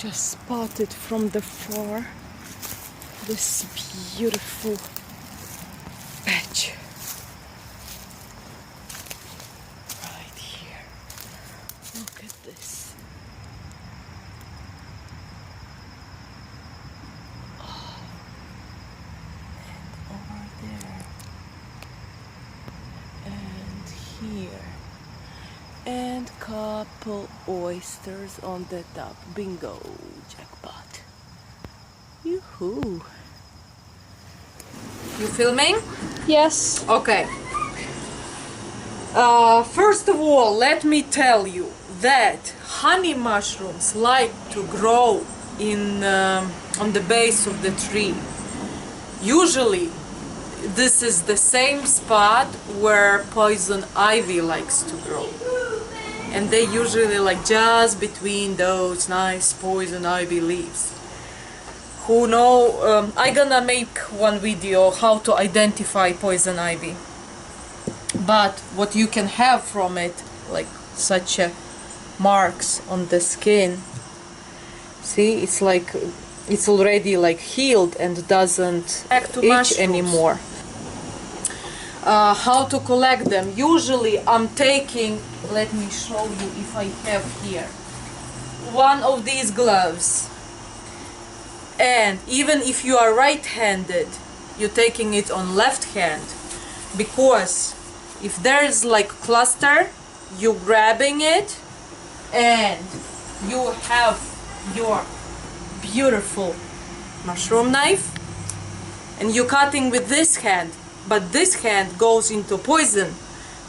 just spotted from the far this beautiful patch right here. Look at this. Oh, and over there, and here, and couple oysters on the top. Bingo, jackpot. Yoo-hoo. You filming? Yes. Okay. First of all, let me tell you that honey mushrooms like to grow in on the base of the tree. Usually, this is the same spot where poison ivy likes to grow. And they usually like just between those nice poison ivy leaves. Who know, I'm gonna make one video how to identify poison ivy. But what you can have from it, like such marks on the skin, see, it's like it's already like healed and doesn't itch anymore. How to collect them? Usually I'm taking, let me show you if I have here, one of these gloves. And even if you are right-handed, you're taking it on left hand, because if there's like cluster, you're grabbing it and you have your beautiful mushroom knife and you're cutting with this hand, but this hand goes into poison.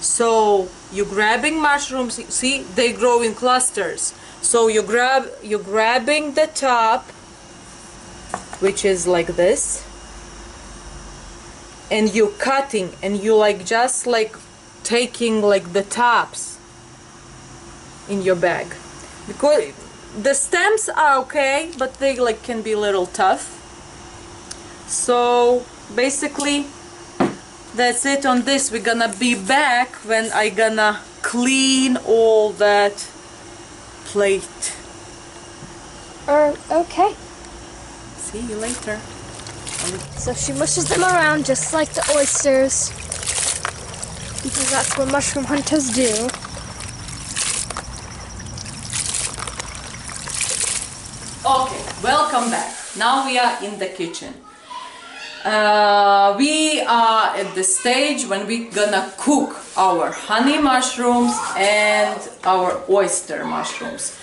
So you're grabbing mushrooms, see, they grow in clusters. So you're grabbing the top, which is like this, and you're cutting, and you like just like taking like the tops in your bag, because the stems are okay, but they like can be a little tough. So basically that's it on this. We're gonna be back when I gonna clean all that plate. Okay. See you later. So she mushes them around just like the oysters, because that's what mushroom hunters do. Okay, welcome back. Now we are in the kitchen. We are at the stage when we're gonna cook our honey mushrooms and our oyster mushrooms.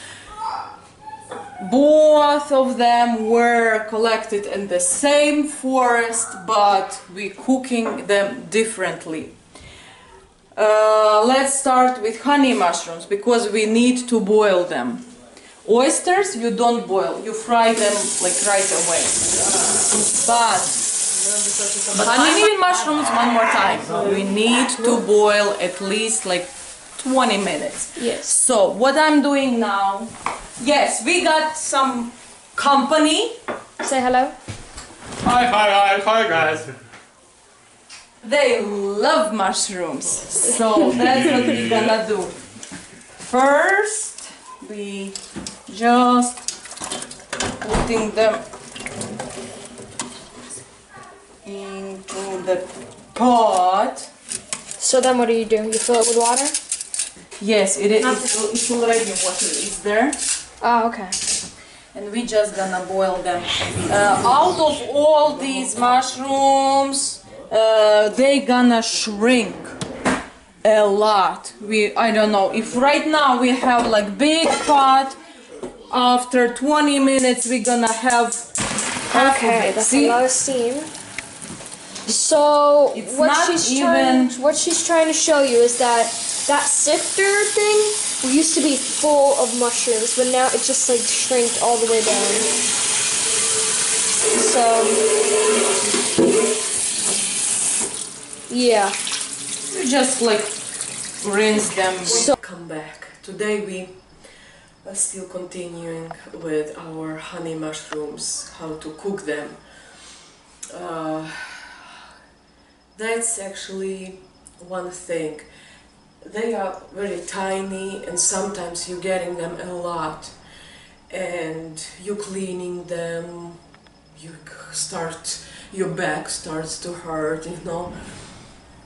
Both of them were collected in the same forest, but we're cooking them differently. Let's start with honey mushrooms, because we need to boil them. Oysters you don't boil, you fry them like right away. But honey mushrooms, one more time, we need to boil at least like 20 minutes. Yes. So what I'm doing now, yes, we got some company. Say hello. Hi guys. They love mushrooms, so that's what we're gonna do. First, we just putting them into the pot. So then what do? You fill it with water? Yes, it's already water is there. Oh, okay. And we just gonna boil them. Out of all these mushrooms, they gonna shrink a lot. I don't know if right now we have like big pot. After 20 minutes, we're gonna have half of it. That's See? a lot of steam. So It's what not she's trying to show you is that sifter thing used to be full of mushrooms, but now it just like shrinked all the way down. So yeah. We just like rinse them. So come back. Today we are still continuing with our honey mushrooms, how to cook them. That's actually one thing. They are very tiny and sometimes you're getting them a lot. and you cleaning them, your back starts to hurt, you know.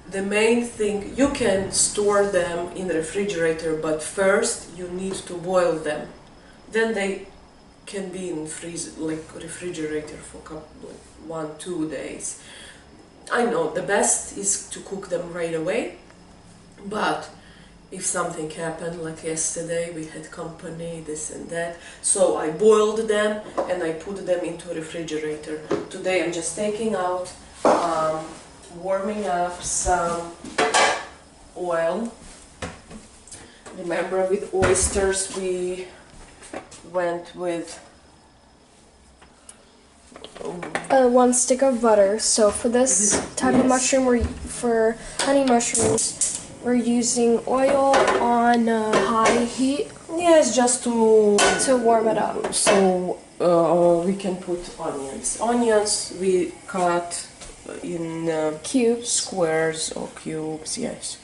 The main thing, you can store them in the refrigerator, but first you need to boil them. Then they can be in refrigerator for like 1-2 days. I know the best is to cook them right away, but if something happened, like yesterday we had company, this and that, so I boiled them and I put them into refrigerator. Today I'm just taking out, warming up some oil. Remember, with oysters we went with 1 stick of butter. So for this type of mushroom, for honey mushrooms, we're using oil on high heat. Yes, just to warm it up. So we can put onions. Onions we cut in Cubes. squares or cubes. Yes.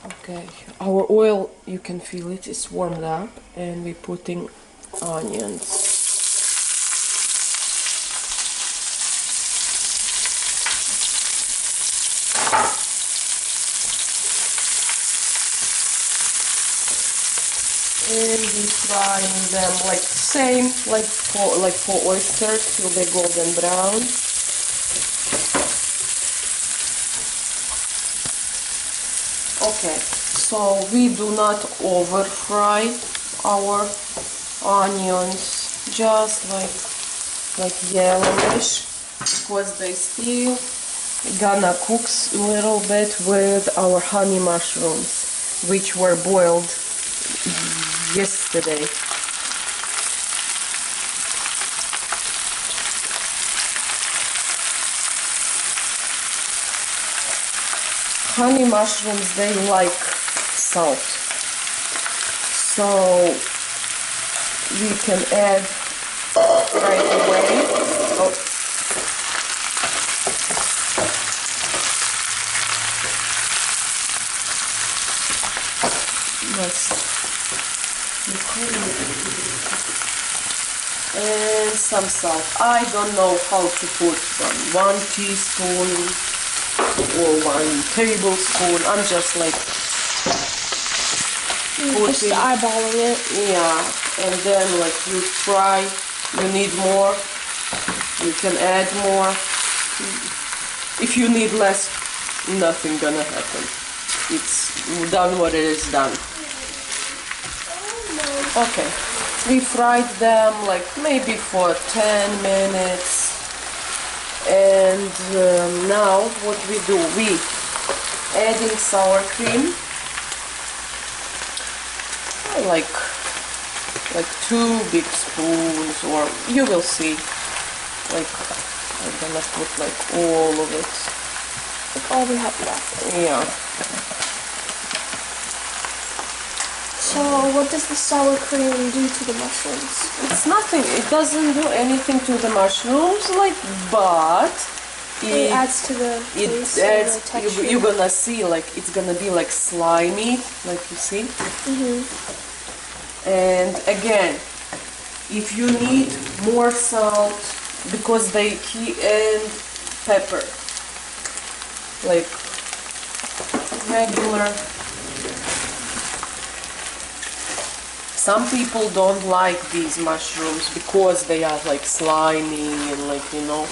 Okay, our oil, you can feel it, is warmed up, and we're putting onions. And we frying them like same like for oysters till they're golden brown. Okay, so we do not over fry our onions, just like yellowish, because they still gonna cook a little bit with our honey mushrooms, which were boiled yesterday. Honey mushrooms, they like salt, so we can add right away. Oh. And some salt. I don't know how to put 1 teaspoon or 1 tablespoon. I'm just like Just eyeballing it. Yeah, and then like you fry. You need more, you can add more. If you need less, nothing gonna happen. It's done what it is done. Okay, we fried them like maybe for 10 minutes. And now what we do, we adding sour cream, like 2 big spoons, or you will see, like I'm gonna put like all of it. Like all we have left. Yeah. So what does the sour cream do to the mushrooms? It's nothing. It doesn't do anything to the mushrooms, like, but It adds to the taste and the texture. you're gonna see, like, it's gonna be like slimy, like you see. And again, if you need more salt, because they and pepper, like regular. Some people don't like these mushrooms because they are like slimy and like, you know,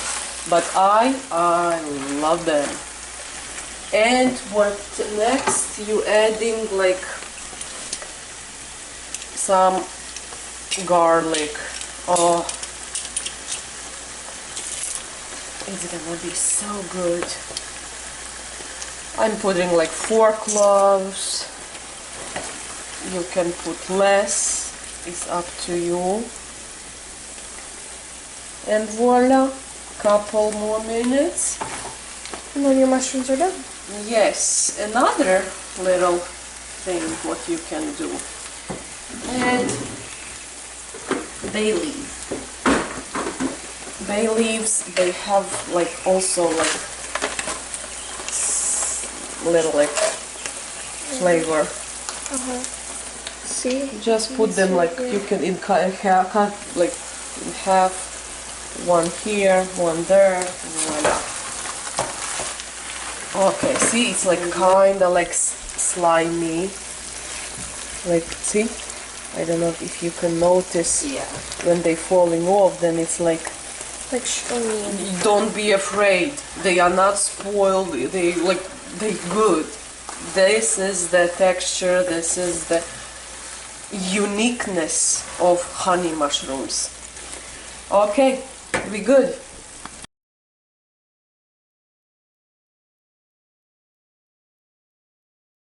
but I love them. And what next, you adding like some garlic. Oh, it's gonna be so good. I'm putting like 4 cloves. You can put less, it's up to you. And voila, couple more minutes. And then your mushrooms are done. Yes, another little thing what you can do. And bay leaf. Bay leaves, they have like also like little like flavor. See? Just put them like you can in cut like in half, one here, one there, and voila. Okay, see, it's like kinda like slimy. Like, see? I don't know if you can notice. Yeah. When they falling off, then it's like stringy. don't be afraid. They are not spoiled. They good. This is the texture. This is the uniqueness of honey mushrooms. Okay, we good.